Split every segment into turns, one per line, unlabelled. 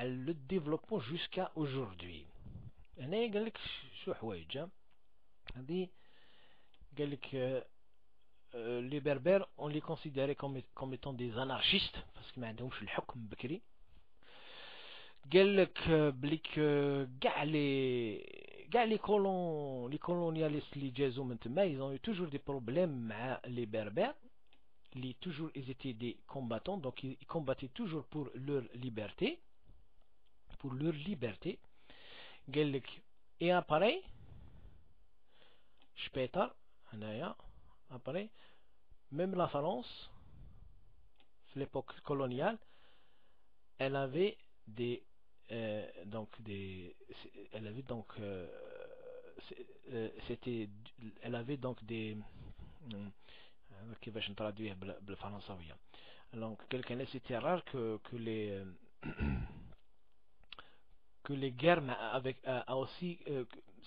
le développement jusqu'à aujourd'hui. هنا قال لك شو حوايج هذه قال لك les berbères on les considérait comme étant des anarchistes parce que ما عندهمش الحكم بكري. قال لك بليك كاع les colonialistes اللي جازوا من تما ils ont eu toujours des problèmes مع les berbères. Ils étaient des combattants, donc ils combattaient toujours pour leur liberté. Et après, même la France, à l'époque coloniale, elle avait des كيفاش نترادويه بالفرنساوية. Donc c'était rare que les guerres avec aussi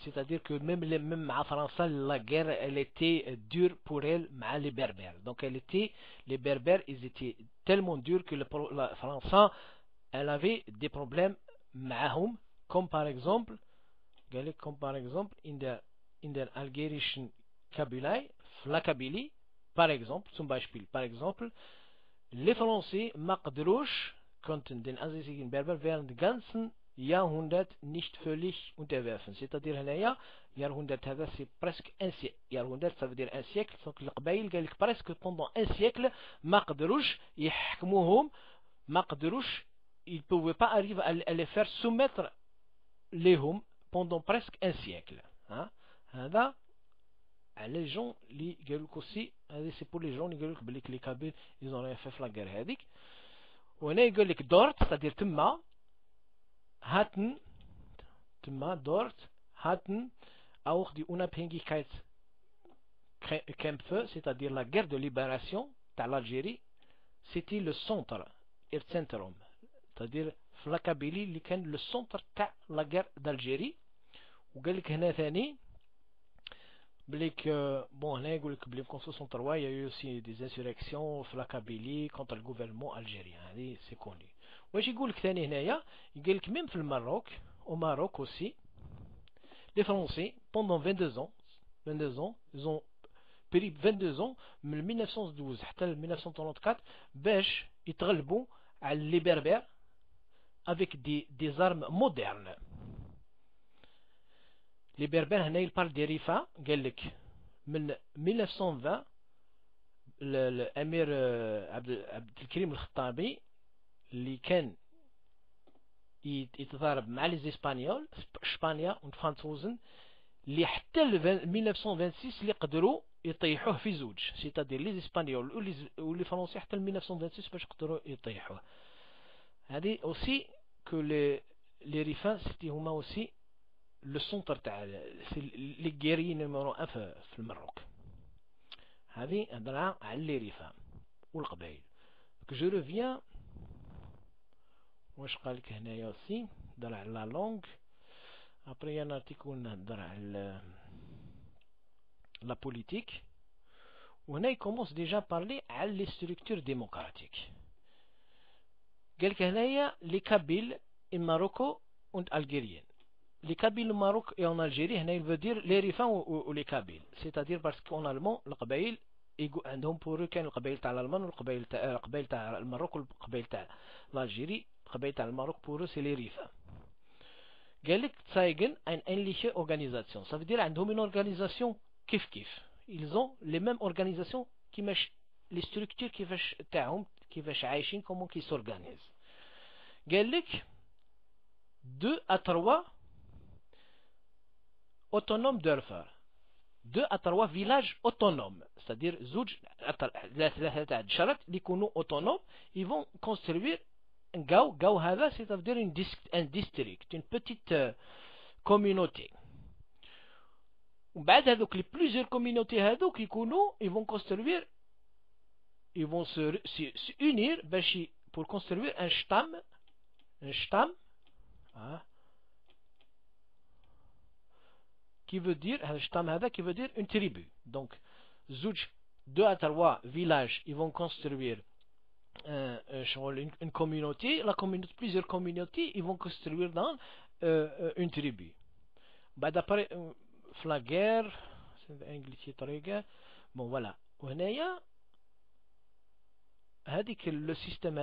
c'est-à-dire que même à France la guerre elle était dure pour elle مع les berbères. Donc les berbères ils étaient tellement durs que la France elle avait des problèmes معهم comme par exemple in der algérischen Kabylie par exemple, les Français ما قدروش konnten den ansässigen Berber während des ganzen Jahrhundert nicht völlig unterwerfen. C'est-à-dire هنايا Jahrhundert هذا c'est presque un siècle. Jahrhundert ça veut dire un siècle. Donc القبائل قال لك presque pendant un siècle ما قدروش يحكموهم ما قدروش ils pouvaient pas arriver à les faire soumettre لهم pendant presque un siècle. هذا les gens اللي قالوا لك aussi هذه c'est pour les gens اللي قالوا لك بلي les Kabyles ils ont rien fait في la guerre هذيك. وهنا يقول لك dort c'est-à-dire تما dort hatten auch die Unabhängigkeitskämpfe c'est-à-dire la guerre de libération تاع l'Algérie c'était le centre Erzentrum c'est-à-dire في la Kabylie اللي كان le centre تاع la guerre d'Algérie. وقال لك هنا ثاني بليك هنا يقول لك بلي 1963 il y a eu aussi des insurrections في la Kabylie contre le gouvernement algérien. هذه c'est connu. واش يقول لك ثاني هنايا يقول لك même في الماروك au Maroc aussi les Français pendant 22 ans ils ont pris 22 ans من 1912 حتى 1934 باش يتغلبوا على les berbères avec des armes modernes. Les berbères هنا il parle des rifa قال لك من 1920 الامير عبد الكريم الخطابي اللي كان يتضارب مع لي اسبانيول اسبانيا والفرنسوزن اللي حتى 1926 اللي قدروا يطيحوه في زوج c'est-à-dire لي اسبانيول ولي فرنسي حتى 1926 باش قدروا يطيحوه. هذه aussi que les rifins c'était هما aussi le centre تاع les guerriers numéro 1 في المروك. هذه هضره على لي ريفا والقبائل. donc je reviens واش قال لك هنايا aussi هضر على لا لونغ après un article نهضر على la politique وهنا il commence déjà à parler على les structures démocratiques. قال لك هنايا les Kabyles in Morocco und Algérien. Les Kabyles au Maroc et en Algérie, il veut dire les Rifans ou les Kabyles. C'est-à-dire parce qu'en allemand, le Qabaïl, عندهم pour eux كان القبائل تاع الألمان والقبائل تاع الماروك والقبائل تاع l'Algérie. القبائل تاع الماروك pour eux c'est les Rifans. قال لك zeigen eine ähnliche organisation. Ça veut dire عندهم une organisation كيف. Ils ont les mêmes organisations كيفاش les structures كيفاش تاعهم كيفاش عايشين comment qu'ils s'organisent. قال لك 2 à 3 autonomes Dörfer, 2 à 3 villages autonomes, c'est-à-dire زوج ثلاثة عشرة اللي يكونوا autonomes, ils vont construire un gao هذا c'est-à-dire un district, une petite communauté. وبعد هذوك les plusieurs communautés هذوك يكونوا ils vont construire ils vont se unir باش pour construire un stamm qui veut dire qui veut dire une tribu. Donc 2 à 3 villages ils vont construire une communauté, plusieurs communautés, ils vont construire dans une tribu. D'après la guerre, c'est anglais, bon voilà. وهنايا هذيك le système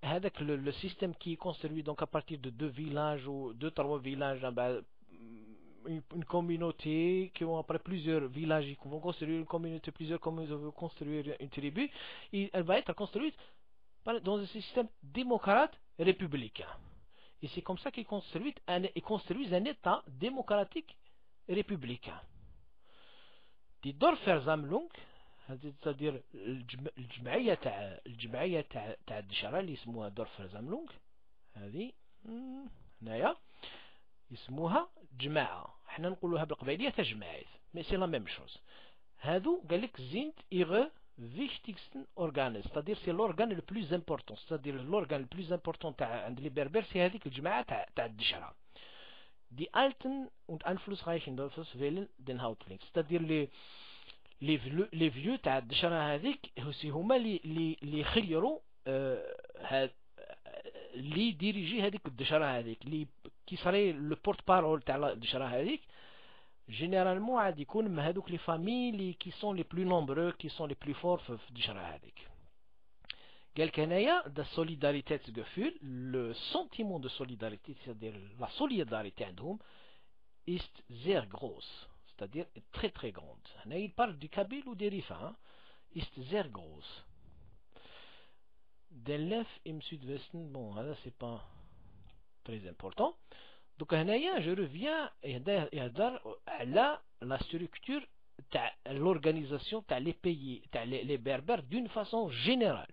هذاك le système qui est construit donc à partir de deux villages ou deux trois villages, une communauté qui vont après plusieurs villages qui vont construire une communauté, plusieurs communautés vont construire une tribu, et elle va être construite dans un système démocrate républicain. Et c'est comme ça qu'ils construisent un État démocratique républicain. Die Dorfversammlung, c'est-à-dire الجمعية تاع الدشرة اللي يسموها Dorfversammlung، هذه هنايا يسموها جماعة، احنا نقولوها بالقبائلية تجمعات، mais c'est la même chose. هادو قالك sind ihre wichtigsten Organe, c'est-à-dire c'est l'organe le plus important, c'est-à-dire l'organe le plus important تاع عند les Berbères c'est هذيك الجماعة تاع الدشرة. Die alten und einflussreichen Dorfes wählen den Häuptling, c'est-à-dire les vieux تاع الدشرة هذيك هما اللي يخيروا اللي ديريجي هذيك الدشرة هذيك اللي كي صاري لو بورت بارول تاع الدشرة هذيك. جينيرالمون عاد يكون من هذوك لي فامي اللي كي سون لي بلو نومبرو كي سون لي بلو فور في الدشرة هذيك. قالك هنايا دا Solidaritätsgefühl, le sentiment de solidarité, c'est-à-dire la solidarité عندهم ist sehr groß, c'est-à-dire très très grande. هنا il parle du Kabyle ou des Rifa, ist sehr groß. Den Lef im Südwesten, bon, là c'est pas très important. Donc هنايا je reviens يهدر على la structure تاع l'organisation تاع les pays تاع les berbères d'une façon générale.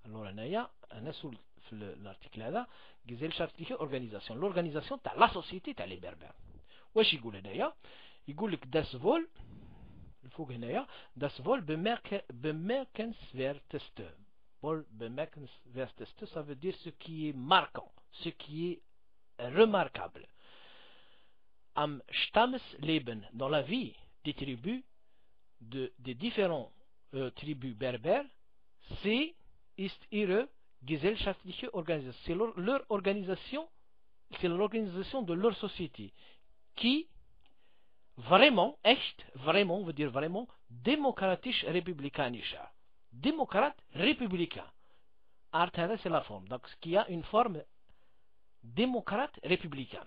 Alors هنايا أنا سول في الارتيكل هذا جزيل شرط ليه organisation, l'organisation تاع la société تاع les berbères. واش يقول هنايا؟ يقول لك das Volk الفوق هنايا das Volk bemerkenswerteste. Bemerkenswerteste, ça veut dire ce qui est marquant, ce qui est remarquable. Am Stammesleben, dans la vie des tribus, des différents tribus berbères, c'est ist ihre gesellschaftliche Organisation. C'est leur organisation, c'est l'organisation de leur société qui vraiment, echt, vraiment, veut dire vraiment, démocratisch républikanischer. Démocrate républicain. Art c'est la forme. Donc, ce qui a une forme démocrate républicain.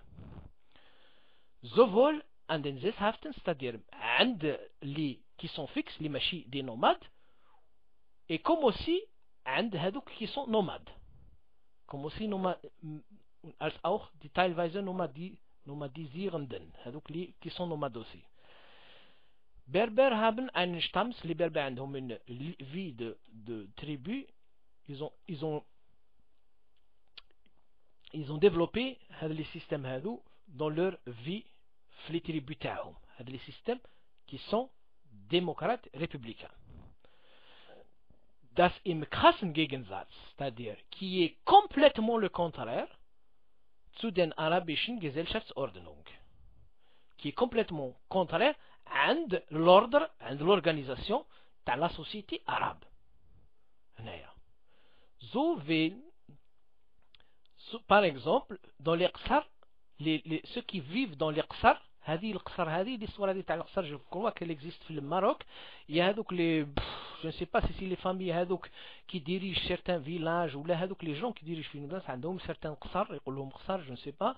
Sowohl an den Sesshaften, c'est-à-dire عند les qui sont fixes, les machis des nomades, et comme aussi عند هذوك qui sont nomades. Comme aussi als auch die teilweise nomadisierenden, هذوك qui sont nomades aussi. Berbères haben einen Stamm, les Berbères عندهم une vie de tribu, ils ont développé les systèmes هذو dans leur vie في les tribus تاعهم. هذو les systèmes qui sont démocrates républicains. Das im krassen Gegensatz, c'est-à-dire qui est complètement le contraire zu den arabischen Gesellschaftsordnung, qui est complètement contraire عند l'ordre, عند l'organisation de la société arabe. Par exemple, dans les Qsar, ceux qui vivent dans les Qsar, l'histoire de l'Qsar, je crois qu'elle existe au Maroc. Il y a je ne sais pas si c'est les familles qui dirigent certains villages ou les gens qui dirigent certains Qsar, je ne sais pas.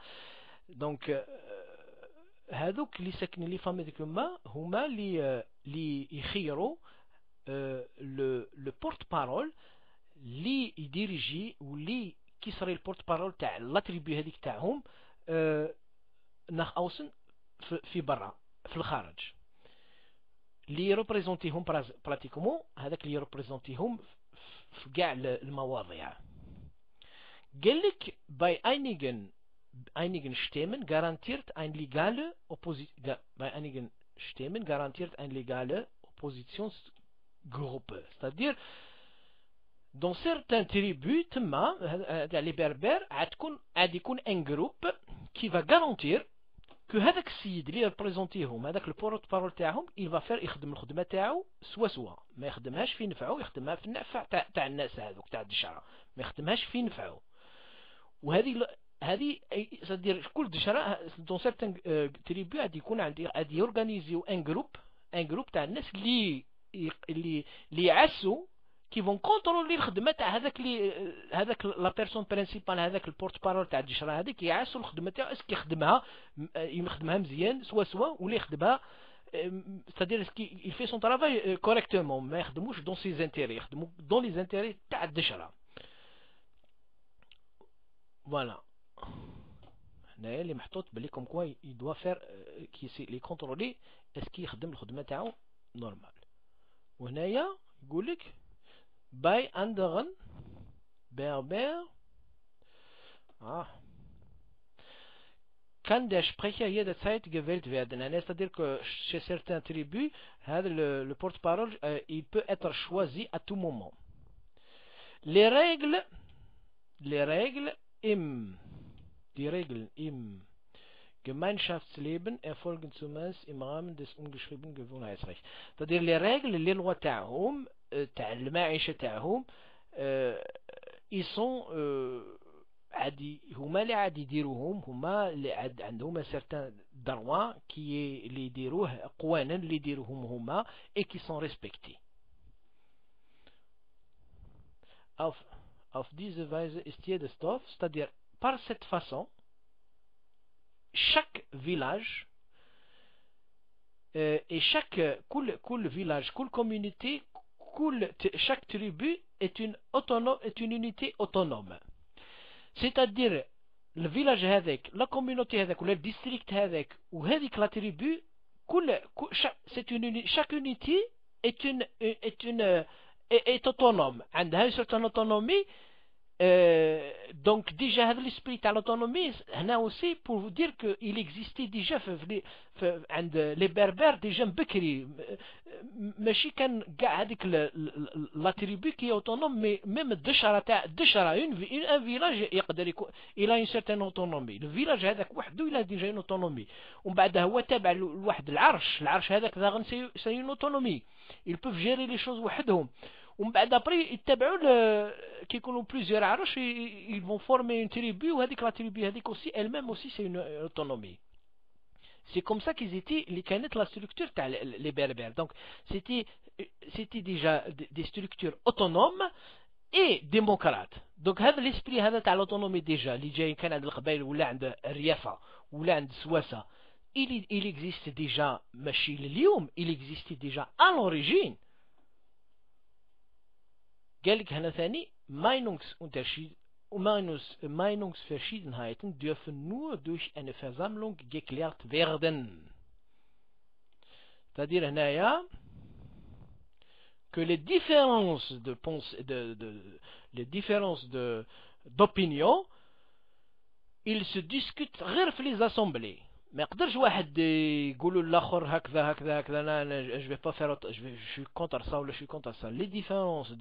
Donc, هذوك اللي ساكنين لي فامي ديك الما هما اللي يخيروا لو بورت بارول اللي يديريجي واللي كيصري البورت بارول تاع لا تريبي هذيك تاعهم ناخ اوسن في برا في الخارج اللي يريبريزونتيهم براتيكومون هذاك اللي يريبريزونتيهم في كاع المواضيع. قال لك باي einigen Stämmen garantiert ein legale Oppositionsgruppe. C'est-à-dire, dans certaines tribus, les berbères, il y a un groupe qui va garantir كو هذاك السيد اللي ريبريزونتيهم هذاك البورت بارول تاعهم يخدم الخدمه تاعو سوا ما يخدمهاش في نفعه، يخدمها في النفع تاع الناس هذوك تاع الدشره، ما يخدمهاش في نفعه. هذه صدير كل دشره دون سيرتان تريبي غادي يكون عندي غادي يورغانيزيو ان جروب تاع الناس اللي يعسوا كي فون كونترولي الخدمه تاع هذاك لا بيرسون برينسيبال، هذاك البورت بارول تاع الدشره هذيك يعسوا الخدمه تاعو اسكي يخدمها مزيان سوا ولا يخدمها c'est-à-dire qu'il fait son travail correctement، ما يخدموش دون سي انتيري، يخدموا دون لي انتيري تاع الدشره. فوالا هنايا اللي محطوط بلي كوم كوا يدوا فير كي سي لي كونترولي اسكي يخدم الخدمه تاعو نورمال. وهنايا يقول لك باي اندرن بربر kann der Sprecher jederzeit gewählt werden. C'est-à-dire que chez certaines tribus, le porte-parole, il peut être choisi à tout moment. Les règles im Gemeinschaftsleben erfolgen zumeist im Rahmen des ungeschriebenen Gewohnheitsrechts. C'est-à-dire les règles, les lois تاعهم تاع المعيشة تاعهم ils sont عادي هما اللي عادي يديروهم، هما اللي عندهم certains droits qui اللي يديروه قوانا اللي يديروهم هما et qui sont respectés. Auf diese Weise ist jedes Dorf, c'est-à-dire par cette façon chaque village et كل village, كل communauté, chaque tribu est une unité autonome. C'est-à-dire le village هذاك لا communauté هذاك ولا الديستريكت هذاك وهذيك لا تريبو chaque unité est autonome، عندها une certaine autonomie. Donc déjà هذا l'esprit تاع l'autonomie هنا aussi pour vous dire que il existait déjà عند les berbères déjà بكري، ماشي كان كاع هذيك لا تريبو كي اوتونوم، مي ميم الدشره تاع الدشره ان فيلاج يقدر يكون الى ان سيرتين اوتونومي. الفيلاج هذاك وحده الى ديجا اون اوتونومي، ومن بعد هو تابع لواحد العرش هذاك داغن سي اون اوتونومي، ils peuvent gérer les choses وحدهم. ومن بعد ابري يتبعوا كي يكونوا بليزيور عرش ils vont former une tribu وهذيك لا تريبو هذيك aussi elle-même aussi c'est une autonomie. C'est comme ça qu'ils étaient les كانت la structure تاع les berbères. Donc c'était déjà des structures autonomes et démocrates. Donc هذا l'esprit هذا تاع l'autonomie déjà اللي جاي كان عند القبائل ولا عند الريافة ولا عند السواسة il existe déjà ماشي اليوم، il existe déjà à l'origine. قالك هنا ثاني Meinungsverschiedenheiten dürfen nur durch eine Versammlung geklärt werden. C'est-à-dire هنايا que les différences d'opinion ils se discutent غير في les assemblées. ما يقدرش واحد يقولوا للاخر هكذا انا je vais pas faire je suis contre ça ولا je suis contre ça. Les différences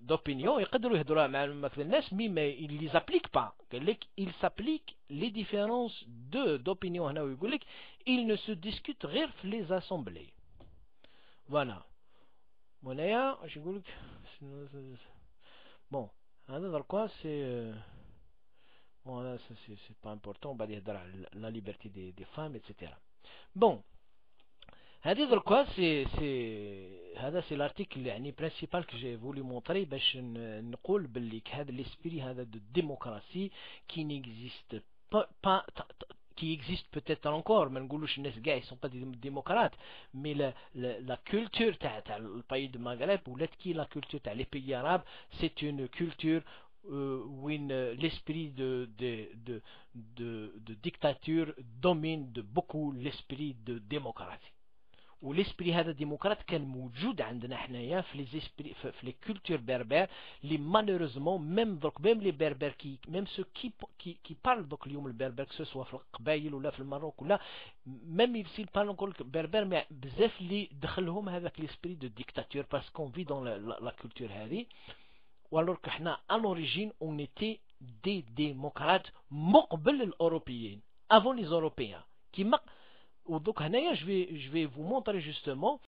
d'opinion يقدروا يهضروا مع مثل الناس mais ils les appliquent pas. قال لك il s'applique les différences d'opinion هنا ويقول لك ils ne se discutent غير في les assemblées. Voilà. هنايا اش يقول لك bon هذا دركوا سي bon là c'est pas important، on va dire la liberté des femmes etc. bon هذه دركوا هذا سي لارتيكل يعني برينسيبال que j'ai voulu montrer باش نقول باللي هذا l'esprit هذا de démocratie qui n'existe pas qui existe peut-être encore، ما نقولوش الناس كاع ils sont pas des démocrates، mais la culture تاع الباي دو مغرب ولات كي la culture تاع les pays arabes c'est une culture où l'esprit de dictature domine de beaucoup l'esprit de démocratie. والاسبري هذا ديمقراط كان موجود عندنا حنايا في لي زيسبري في لي كولتور بربر لي مالوريزمون ميم دوك ميم لي بربر كي ميم سو كي بارل دوك اليوم البربر كو سوا في القبائل ولا في الماروك ولا ميم يفسي بارل نقول بربر مع بزاف اللي دخلهم هذاك ليسبري دو ديكتاتور باسكو في دون لا كولتور هذه. والور كو حنا ان اوريجين اون ايتي des démocrates مقبل الأوروبيين avant les Européens. Donc, je vais vous montrer justement